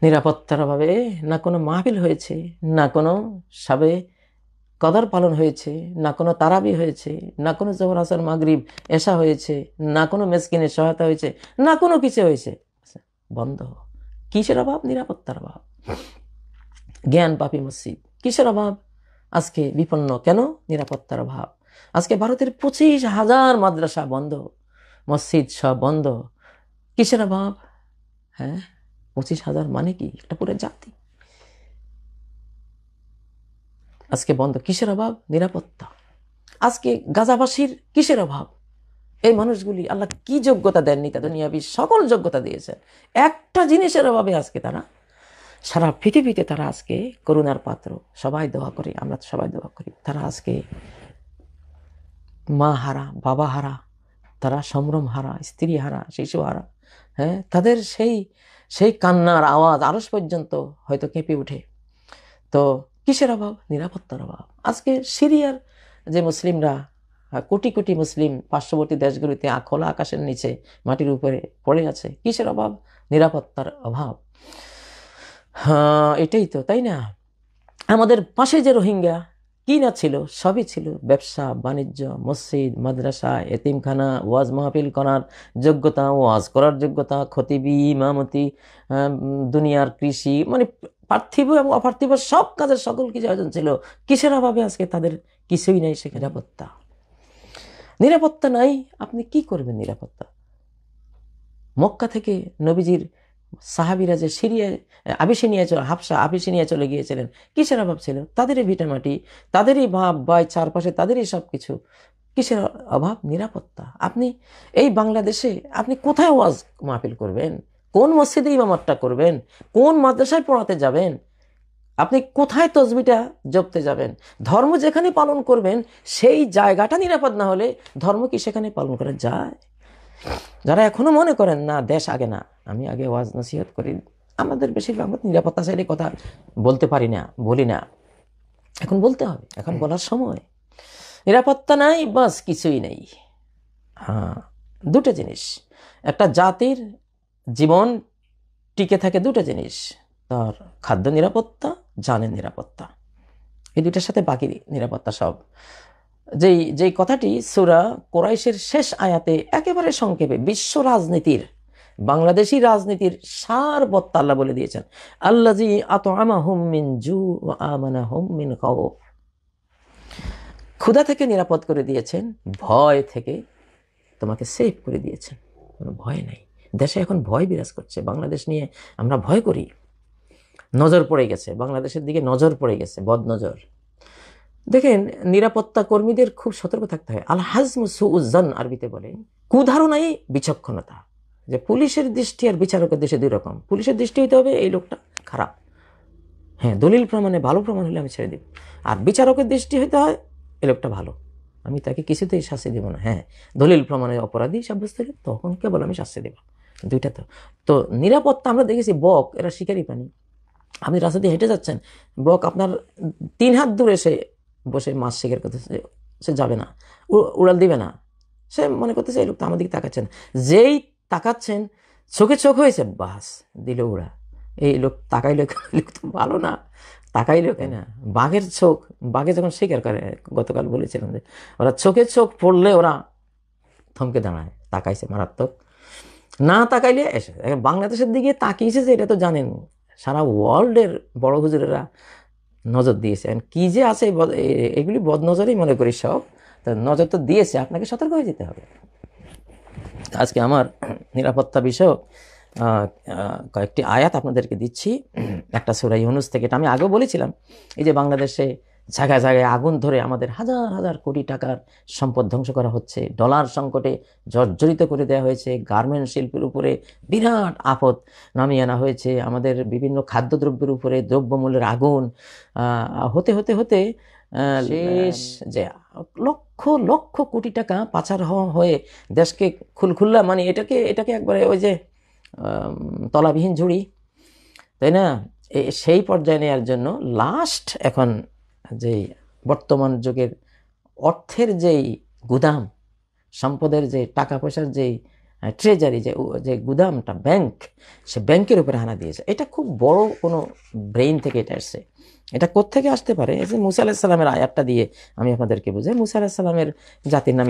নিরাপত্তার অভাবে না কোনো মাহফিল হয়েছে, না কোনো সাবে কদর পালন হয়েছে, না কোনো তারাবি হয়েছে, না কোনো জোহর আসর মাগরিব এশা হয়েছে, না কোনো মেসকিনের সহায়তা হয়েছে, না কোনো কিছু হয়েছে, বন্ধ। কিসের অভাব? নিরাপত্তার অভাব। জ্ঞান পাপী মসজিদ কিসের অভাব? আজকে বিপন্ন কেন? নিরাপত্তার অভাব। আজকে ভারতের 25,000 মাদ্রাসা বন্ধ, মসজিদ সব বন্ধ। কিসের অভাব? হ্যাঁ, 25,000 মানে কি? একটা পুরো জাতি আজকে বন্ধ। কিসের অভাব? নিরাপত্তা। আজকে গাজাবাসীর কিসের অভাব? এই মানুষগুলি আল্লাহ কি যোগ্যতা দেননি? তা দুনিয়াবি সকল যোগ্যতা দিয়েছেন। একটা জিনিসের অভাবে আজকে তারা সারা পৃথিবীতে তারা আজকে করুণার পাত্র। সবাই দোয়া করি, আমরা সবাই দোয়া করি। তারা আজকে মা হারা, বাবা হারা, তারা সম্ভ্রম হারা, স্ত্রী হারা, শিশু হারা। হ্যাঁ, তাদের সেই কান্নার আওয়াজ আরশ পর্যন্ত হয়তো কেঁপে ওঠে। তো কিসের অভাব? নিরাপত্তার অভাব। আজকে সিরিয়ার যে মুসলিমরা, কোটি কোটি মুসলিম পার্শ্ববর্তী দেশগুলিতে খোলা আকাশের নিচে মাটির উপরে পড়ে আছে, কিসের অভাব? নিরাপত্তার অভাব। হ্যাঁ, এটাই তো, তাই না? আমাদের পাশে যে রোহিঙ্গা কি না ছিল? সবই ছিল। ব্যবসা বাণিজ্য, মসজিদ, মাদ্রাসা, এতিমখানা, ওয়াজ মাহফিল করার যোগ্যতা, ওয়াজ করার যোগ্যতা, খতিবি, ইমামতি, দুনিয়ার কৃষি, মানে পার্থিব এবং অপার্থিব সব কাজের সকল কিছু আয়োজন ছিল। কিসের অভাবে আজকে তাদের কিছুই নাই? সে নিরাপত্তা। নিরাপত্তা নাই, আপনি কি করবেন? নিরাপত্তা। মক্কা থেকে নবীজির সাহাবিরা যে সিরিয়ায় হাবশা আবিসিনিয়া চলে গিয়েছিলেন, কিসের অভাব ছিল? তাদেরই ভিটামাটি, তাদেরই ভাব বাই, চারপাশে তাদেরই সবকিছু। কিসের অভাব? নিরাপত্তা। আপনি এই বাংলাদেশে আপনি কোথায় ওয়াজ মাহফিল করবেন? কোন মসজিদে ইমামতটা করবেন? কোন মাদ্রাসায় পড়াতে যাবেন? আপনি কোথায় তসবিটা জপতে যাবেন? ধর্ম যেখানে পালন করবেন সেই জায়গাটা নিরাপদ না হলে ধর্ম কি সেখানে পালন করা যায়? যারা এখনো মনে করেন না দেশ আগে, না আমি আগে ওয়াজ নসিহত করি, আমাদের বেশিরভাগ নিরাপত্তা চাইলে কথা বলতে পারি না, বলি না। এখন বলতে হবে, এখন বলার সময়। নিরাপত্তা নাই, বাস কিছুই নেই। হ্যাঁ, দুটো জিনিস। একটা জাতির জীবন টিকে থাকে দুটো জিনিস, তার খাদ্য নিরাপত্তা, জানের নিরাপত্তা। এই দুটার সাথে বাকি নিরাপত্তা সব। যেই কথাটি সূরা কোরাইশের শেষ আয়াতে একেবারে সংক্ষেপে বিশ্ব রাজনীতির, বাংলাদেশি রাজনীতির সারবত্তা আল্লাহ বলে দিয়েছেন। আল্লাযী আত'আমাহুম মিন জু ওয়া আমানাহুম মিন খাউফ। ক্ষুধা থেকে নিরাপদ করে দিয়েছেন, ভয় থেকে তোমাকে সেভ করে দিয়েছেন। কোনো ভয় নাই। দেশে এখন ভয় বিরাজ করছে। বাংলাদেশ নিয়ে আমরা ভয় করি। নজর পড়ে গেছে, বাংলাদেশের দিকে নজর পড়ে গেছে, বদনজর। দেখেন, নিরাপত্তা কর্মীদের খুব সতর্ক থাকতে হয়। আল হাজমু সুউজ্জান আরবিতে বলে কুধারণাই বিচক্ষণতা। যে পুলিশের দৃষ্টি আর বিচারকের দৃষ্টি দুই রকম। পুলিশের দৃষ্টি হইতে হবে এই লোকটা খারাপ, হ্যাঁ, দলিল প্রমাণে ভালো প্রমাণ হলে আমি ছেড়ে দিব। আর বিচারকের দৃষ্টি হইতে হয় এই লোকটা ভালো, আমি তাকে কিছুতেই শাস্তি দেব না। হ্যাঁ, দলিল প্রমাণে অপরাধী সাব্যস্ত হলে তখন কেবল আমি শাস্তি দেব। দুইটা তো নিরাপত্তা আমরা দেখেছি। বক এরা শিকারি প্রাণী। আপনি রাস্তা দিয়ে হেঁটে যাচ্ছেন, বক আপনার 3 হাত দূরে সে বসে মাছ শিকার করতেছে, সে যাবে না, উড়াল দিবে না। সে মনে করতেছে এই লোক তো আমার দিকে তাকাচ্ছেন। যেই তাকাচ্ছেন, চোখে চোখ হয়েছে, বাস দিল উড়া। এই লোক তাকাইলো, লোক তো ভালো না, তাকাইলো কেন? বাঘের চোখ, বাঘে যখন শিকার করে, গতকাল বলেছিলাম যে ওরা চোখে চোখ পড়লে ওরা থমকে দাঁড়ায়, তাকাইছে মারাত্মক। না তাকাইলে এসে বাংলাদেশের দিকে তাকিয়েছে, যে এটা তো জানেন সারা ওয়ার্ল্ডের বড় হুজুরেরা নজর দিয়েছে। কি যে আছে এগুলি বদনজরই মনে করি সব। তো নজর তো দিয়েছে, আপনাকে সতর্ক হয়ে যেতে হবে। আজকে আমার নিরাপত্তা বিষয়ক কয়েকটি আয়াত আপনাদেরকে দিচ্ছি, একটা সূরা ইউনূস থেকে। এটা আমি আগেও বলেছিলাম। এই যে বাংলাদেশে জায়গায় জায়গায় আগুন ধরে আমাদের হাজার হাজার কোটি টাকার সম্পদ ধ্বংস করা হচ্ছে, ডলার সংকটে জর্জরিত করে দেওয়া হয়েছে, গার্মেন্ট শিল্পের উপরে বিরাট আপদ নামিয়ে আনা হয়েছে, আমাদের বিভিন্ন খাদ্যদ্রব্যের উপরে দ্রব্যমূল্যের আগুন হতে হতে হতে শেষ, যে লক্ষ লক্ষ কোটি টাকা পাচার হয়ে দেশকে খুলখুল্লা, মানে এটাকে একবারে ওই যে তলাবিহীন ঝুড়ি, তাই না? সেই পর্যায়ে নেওয়ার জন্য লাস্ট এখন যে বর্তমান যুগের অর্থের যেই গুদাম, সম্পদের যে টাকা পয়সার যেই ট্রেজারি, যে গুদামটা, ব্যাংক, সে ব্যাংকের উপরে হানা দিয়েছে। এটা খুব বড় কোনো ব্রেইন থেকে এটা আসছে। এটা কোত্থেকে আসতে পারে? এই যে মুসা আলাহিসাল্লামের আয়াতটা দিয়ে আমি আপনাদেরকে বুঝাই। মুসা আলাহিসাল্লামের জাতির নাম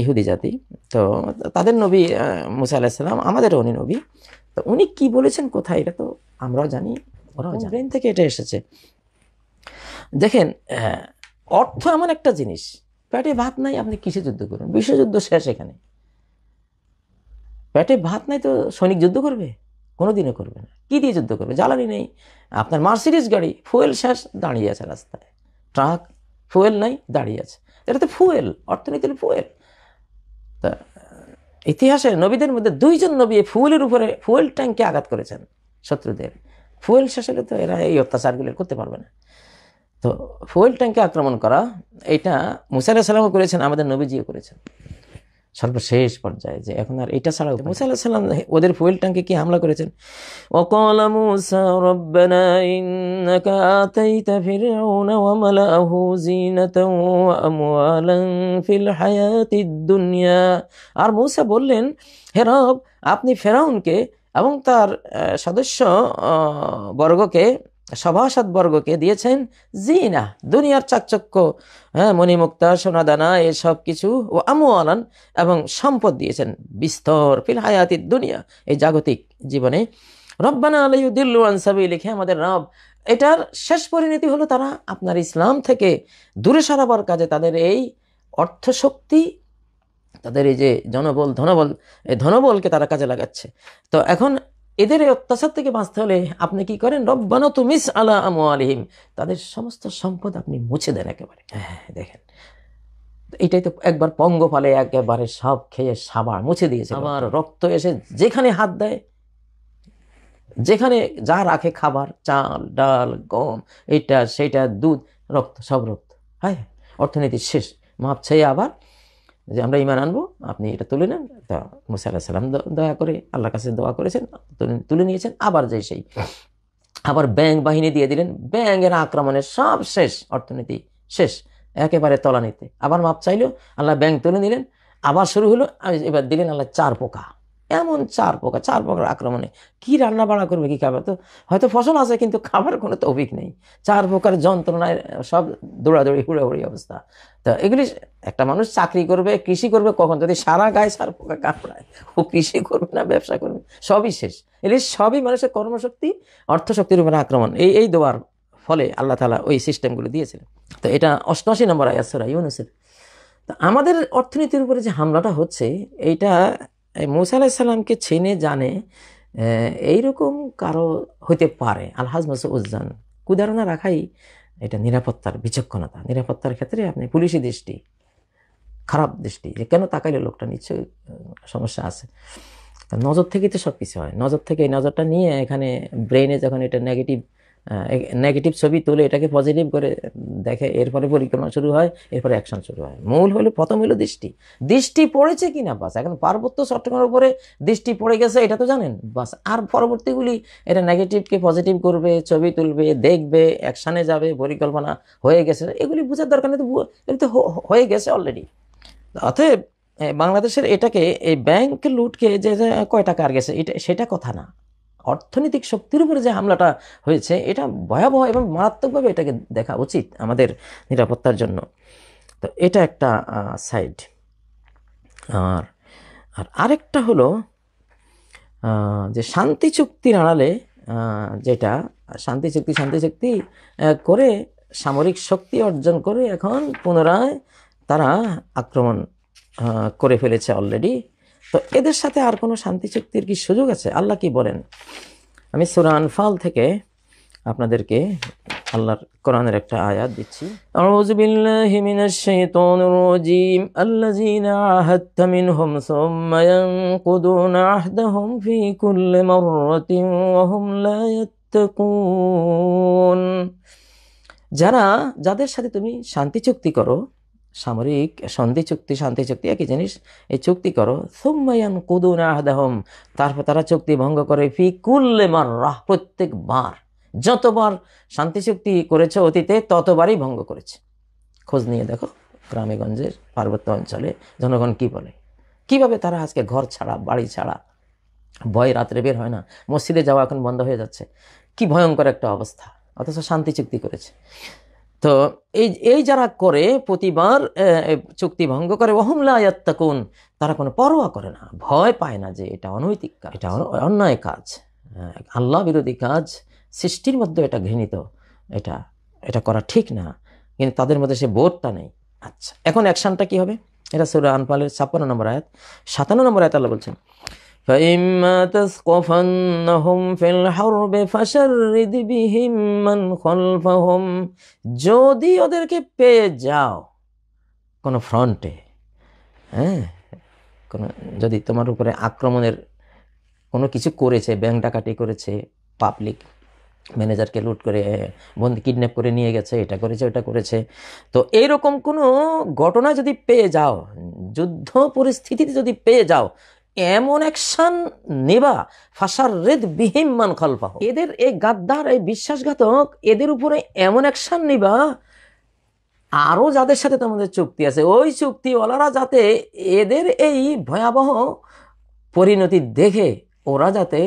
ইহুদি জাতি। তো তাদের নবী মুসা আলাহিসাল্লাম, আমাদেরও উনি নবী। তো উনি কি বলেছেন কোথায়, এটা তো আমরাও জানি, ওরাও জানে। ব্রেন থেকে এটা এসেছে। দেখেন, অর্থ এমন একটা জিনিস, পেটে ভাত নাই আপনি কিসে যুদ্ধ করবেন? বিশ্বযুদ্ধ শেষ এখানে। পেটে ভাত নাই তো সৈনিক যুদ্ধ করবে? কোনোদিনও করবে না। কি দিয়ে যুদ্ধ করবে? জ্বালানি নেই, আপনার মার্সিডিজ গাড়ি ফুয়েল শেষ, দাঁড়িয়ে আছে রাস্তায়। ট্রাক ফুয়েল নাই, দাঁড়িয়ে আছে। এটা তো ফুয়েল, অর্থনীতির ফুয়েল। তা ইতিহাসে নবীদের মধ্যে 2 জন নবী ফুয়েলের উপরে, ফুয়েল ট্যাঙ্কে আঘাত করেছেন শত্রুদের। ফুয়েল শেষ হলে তো এরা এই অত্যাচারগুলো করতে পারবে না। তো ফুয়েল ট্যাঙ্কে আক্রমণ করা, এটা মুসা আলাইহিস সালামও করেছেন, আমাদের নবীজিও করেছেন সর্বশেষ পর্যায়ে। যে এখন আর এটা ছাড়াও মুসা আলাইহিস সালাম ওদের ফুয়েল ট্যাঙ্কে কি হামলা করেছেন? ওয়াকাল মুসা রব্বানা ইন্নাকা আতাইতা ফিরআউনা ওয়া মালাআহু যিনাতাও ওয়া আমওয়ালান ফিল হায়াতিদ দুনিয়া। আর মুসা বললেন, হে রব, আপনি ফেরাউনকে এবং তার সদস্য বর্গকে, সভাসদ বর্গকে দিয়েছেন জিনা, দুনিয়ার চাকচক্য, মণিমুক্তা, সোনাদানা, এসব কিছু, ও আমওয়ালান, এবং সম্পদ দিয়েছেন বিস্তর, ফিল হায়াতিদ দুনিয়া, এই জাগতিক জীবনে। রব্বানা লাইয়ুদিল্লু আন সাবিলিক, হে আমাদের রব, এটার শেষ পরিণতি হলো তারা আপনার ইসলাম থেকে দূরে সরাবার কাজে তাদের এই অর্থশক্তি, তাদের এই যে ধনবল, এই ধনবলকে তারা কাজে লাগাচ্ছে। তো এখন এদের এই অত্যাচার থেকে বাঁচতে হলে আপনি কি করেন? রব্বানা তুমিস আলা আমওয়ালিহিম, তাদের সমস্ত সম্পদ আপনি মুছে দেন একেবারে। দেখেন, এটাই তো একবার পঙ্গপালে একেবারে সব খেয়ে সাবার মুছে দিয়েছে। আবার রক্ত এসে যেখানে হাত দেয়, যেখানে যা রাখে খাবার, চাল ডাল গম, এইটা সেইটা, দুধ, রক্ত, সব রক্ত। হ্যাঁ, অর্থনীতি শেষ। মাপ ছেয়ে আবার যে আমরা ইমান আনবো, আপনি এটা তুলে নেন। তা মুসা আলাইহিস সালাম দয়া করে আল্লাহর কাছে দোয়া করেছেন, তুলে নিয়েছেন। আবার যে সেই আবার ব্যাংক বাহিনী দিয়ে দিলেন, ব্যাংকের আক্রমণে সব শেষ, অর্থনীতি শেষ, একেবারে তলানিতে। আবার মাপ চাইলো, আল্লাহ ব্যাংক তুলে নিলেন। আবার শুরু হলো, এবার দিলেন আল্লাহ 4 পোকা। এমন 4 পোকার আক্রমণে কি রান্না বাড়া করবে, কি খাবে? তো হয়তো ফসল আছে কিন্তু খাবার কোনো তৌফিক নেই। 4 পোকার যন্ত্রণায় সব দৌড়াদৌড়ি, হুড়াহুড়ি অবস্থা। তো এগুলি, একটা মানুষ চাকরি করবে, কৃষি করবে কখন? যদি সারা গায়ে 4 পোকা কামড়ায়, ও কৃষি করবে না ব্যবসা করবে, সবই শেষ। এগুলি সবই মানুষের কর্মশক্তি, অর্থশক্তির উপরে আক্রমণ। এই দোয়ার ফলে আল্লাহ তাআলা ওই সিস্টেমগুলো দিয়েছিলেন। তো এটা 88 নম্বর আয়াত সূরা ইউনূসের। তো আমাদের অর্থনীতির উপরে যে হামলাটা হচ্ছে, এইটা মুসা আলাইহিস সালামকে চেনে জানে এইরকম কারো হইতে পারে। আলহাজ মাসউজ্জান কুদারণা রাখাই এটা নিরাপত্তার বিচক্ষণতা। নিরাপত্তার ক্ষেত্রে আপনি পুলিশি দৃষ্টি, খারাপ দৃষ্টি, যে কেন তাকাইলে লোকটা নিশ্চয়ই সমস্যা আছে। নজর থেকেই তো সব কিছু হয়। নজর থেকে, এই নজরটা নিয়ে এখানে ব্রেইনে যখন এটা নেগেটিভ ছবি তুলে এটাকে পজিটিভ করে দেখে, এরপরে পরিক্রমা শুরু হয়, এরপরে অ্যাকশন শুরু হয়। মূল হলো, প্রথম হলো দৃষ্টি পড়েছে কিনা, বাস। এখন পার্বত্য চট্টগ্রামের উপরে দৃষ্টি পড়ে গেছে, এটা তো জানেন, বাস। আর পরবর্তীগুলি এটা নেগেটিভকে পজিটিভ করবে, ছবি তুলবে, দেখবে, অ্যাকশানে যাবে, পরিকল্পনা হয়ে গেছে, এগুলি বোঝার দরকার নেই। এগুলি তো হয়ে গেছে অলরেডি। অতএব বাংলাদেশের এটাকে, এই ব্যাংক লুটকে যে কয় টাকা আর গেছে, সেটা কথা না। অর্থনৈতিক শক্তির উপরে যে হামলাটা হয়েছে, এটা ভয়াবহ এবং মারাত্মকভাবে এটাকে দেখা উচিত আমাদের নিরাপত্তার জন্য। তো এটা একটা সাইড। আর আরেকটা হলো যে শান্তি চুক্তির আড়ালে, যেটা শান্তি চুক্তি করে সামরিক শক্তি অর্জন করে এখন পুনরায় তারা আক্রমণ করে ফেলেছে অলরেডি। তো এদের সাথে আর কোনো শান্তি চুক্তির কি সুযোগ আছে? আল্লাহ কি বলেন? আমি সূরা আনফাল থেকে আপনাদেরকে আল্লাহর কোরআনের একটা আয়াত দিচ্ছি। আউযু বিল্লাহি মিনাশ শাইতানির রাজীম। আল্লাযীনা আহাদতা মিনহুম সুম্মা ইয়ানকুদুনা আহদাহুম ফি কুল্লি মাররাতিন ওয়া হুম লা ইয়াত্তাকুন। যাদের সাথে তুমি শান্তি চুক্তি করো, সামরিক শান্তি চুক্তি একই জিনিস, এই চুক্তি করো, সুম্মা ইয়ানকুদুনা আহদাহুম, তারপর তারা চুক্তি ভঙ্গ করে, ফি কুল্লি মাররাহ, প্রত্যেকবার, যতবার শান্তি চুক্তি করেছে অতীতে ততবারই ভঙ্গ করেছে। খোঁজ নিয়ে দেখো গ্রামে গঞ্জের পার্বত্য অঞ্চলে জনগণ কি বলে। কিভাবে তারা আজকে ঘর ছাড়া, বাড়ি ছাড়া, ভয় রাত্রে বের হয় না, মসজিদে যাওয়া এখন বন্ধ হয়ে যাচ্ছে। কি ভয়ঙ্কর একটা অবস্থা, অথচ শান্তি চুক্তি করেছে। তো এই যারা করে, প্রতিবার চুক্তি ভঙ্গ করে, ওহুম লা ইয়াত্তাকুন, তারা কোনো পরোয়া করে না, ভয় পায় না যে এটা অনৈতিক কাজ, এটা অন্যায় কাজ, আল্লাহ বিরোধী কাজ, সৃষ্টির মধ্যে এটা ঘৃণিত, এটা করা ঠিক না, কিন্তু তাদের মধ্যে সে বোধটা নেই। আচ্ছা, এখন অ্যাকশনটা কি হবে? এটা সূরা আনফালের 56 নম্বর আয়াত। 57 নম্বর আয়াত আল্লাহ বলছেন, فَإِمَّا تَثْقَفَنَّهُمْ فِي الْحَرْبِ فَشَرِّدْ بِهِمْ مَنْ خَلْفَهُمْ, যদি ওদেরকে পেয়ে যাও কোনো ফ্রন্টে, হ্যাঁ, যদি তোমার উপরে আক্রমণের কোনো কিছু করেছে, ব্যাংক ডাকাতি করেছে, পাবলিক ম্যানেজারকে লুট করে বন্দি কিডন্যাপ করে নিয়ে গেছে, এটা করেছে ওটা করেছে, তো এইরকম কোনো ঘটনা যদি পেয়ে যাও, যুদ্ধ পরিস্থিতিতে যদি পেয়ে যাও, এমন অ্যাকশন নেবা, ফাশাররিদ বিহিম মান খালফাহু, এদের এই গাদ্দার, এই বিশ্বাসঘাতক, এদের উপরে এমন অ্যাকশন নিবা, আরও যাদের সাথে তোমাদের চুক্তি আছে, ওই চুক্তিওয়ালারা যাতে এদের এই ভয়াবহ পরিণতি দেখে ওরা যাতে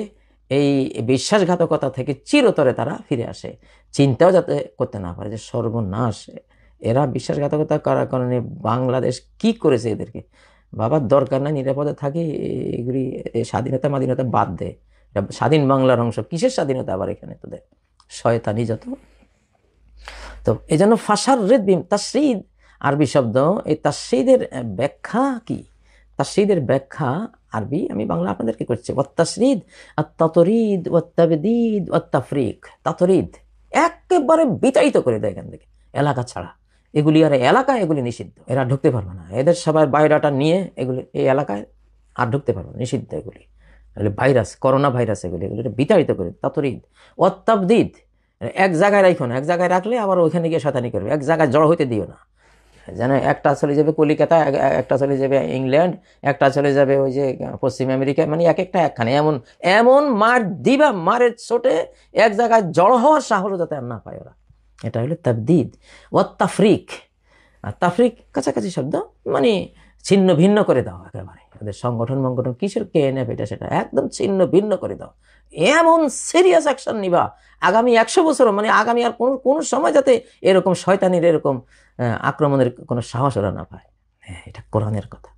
এই বিশ্বাসঘাতকতা থেকে চিরতরে তারা ফিরে আসে, চিন্তাও যাতে করতে না পারে যে সর্বনাশ, এরা বিশ্বাসঘাতকতা করার কারণে বাংলাদেশ কি করেছে এদেরকে। বাবার দরকার নাই, নিরাপদে থাকি, এগুলি স্বাধীনতা মাধীনতা বাদ দে, এটা স্বাধীন বাংলার অংশ, কিসের স্বাধীনতা আবার এখানে তোদের, শয়তানি যত। তো এই জন্য ফাশাররিদ বিহিম, তাশরিদ আরবি শব্দ, এই তাশরিদের ব্যাখ্যা কি? তাশরিদের ব্যাখ্যা আরবি আমি বাংলা আপনাদেরকে করছি। ওয়াত্তাশরিদ আত-তাতরিদ ওয়াত-তাবদীদ ওয়াত-তাফরিক। তাতরিদ একেবারে বিতাড়িত করে দেয় এখান থেকে, এলাকা ছাড়া, এগুলি আর এলাকা, এগুলি নিষিদ্ধ, এরা ঢুকতে পারবে না, এদের সবার বায়োডাটা নিয়ে এগুলি এই এলাকায় আর ঢুকতে পারবে না, নিষিদ্ধ এগুলি, এগুলি ভাইরাস, করোনা ভাইরাস, এগুলি বিতাড়িত করে। তাতরিদ ওয়াত-তাবদীদ, এক জায়গায় রাখো না, এক জায়গায় রাখলে আবার ওইখানে গিয়ে শয়তানি করবে, এক জায়গায় জড় হইতে দিও না, যেন একটা চলে যাবে কলিকাতা, একটা চলে যাবে ইংল্যান্ড, একটা চলে যাবে ওই যে পশ্চিম আমেরিকা, মানে এক একটা একখানে এমন এমন মার দিবা, মারের চোটে এক জায়গায় জড় হওয়ার সাহস যাতে আর না পায় ওরা। এটা হলো তাবদীদ। ও তাফরিক, আর তাফরিক কাছাকাছি শব্দ, মানে ছিন্ন ভিন্ন করে দাও একেবারে, ওদের সংগঠন মঙ্গঠন কিসের KNF এটা সেটা একদম ছিন্ন ভিন্ন করে দাও, এমন সিরিয়াস অ্যাকশন নিবা আগামী 100 বছরও, মানে আগামী আর কোনো সময় যাতে এরকম শয়তানির এরকম আক্রমণের কোনো সাহস ওরা না পায়। হ্যাঁ, এটা কোরআনের কথা।